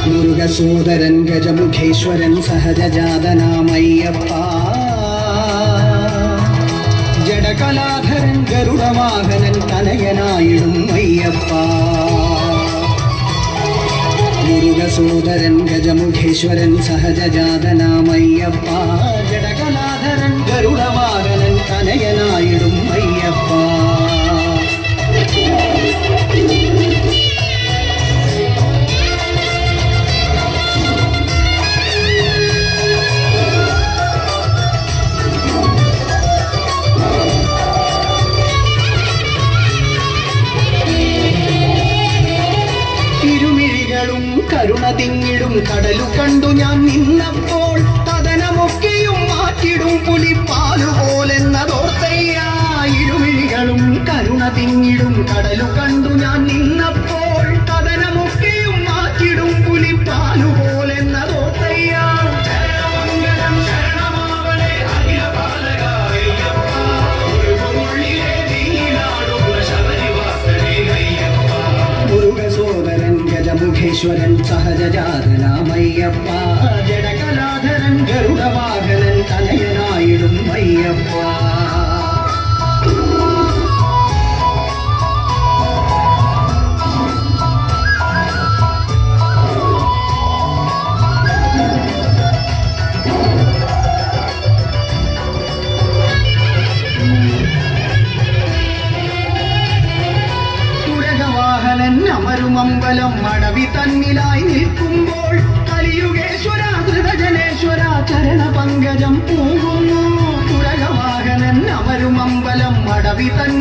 മുരുകസോദരൻ ഗജമുഖേശ്വരൻ സഹജജാതനാമയ്യപ്പ ജഡകലാധരൻ ഗരുഡവാഹനൻ തനയനായിടും അയ്യപ്പ മുരുകസോദരൻ ഗജമുഖേശ്വരൻ സഹജജാതനാമയ്യപ്പ ജഡകലാധരൻ ഗരുഡവാഹനൻ തനയനായിടും അയ്യപ്പ കരുണ തിങ്ങിടും കടലു കണ്ടു ഞാൻ നിന്നപ്പോൾ തദനമൊക്കെയും മാറ്റിടും പുലിപ്പാലുപോലെന്നതോർത്തയ്യ ഇരുമിഴികളും കരുണ തിങ്ങിടും കടലു കണ്ടു ഞാൻ നിന്നപ്പോൾ തദനമൊക്കെയും മാറ്റിടും പുലിപ്പാലുപോലെന്നതോർത്തയ്യ മുരുകസോദരൻ ഗജമുഖേശ്വരൻ സഹജജാതനാമയ്യപ്പ ജഡകലാധരൻ ഗരുഡവാഹനൻ തനയനായിടും അയ്യപ്പ അമരുമമ്പലം മടവി തന്നിലായി നിൽക്കുമ്പോൾ കലിയുഗേശ്വര ധൃതജനേശ്വര ചരണ പങ്കജം പൂകുന്നു തുരകവാഹനൻ അമരുമമ്പലം മടവി തന്നിൽ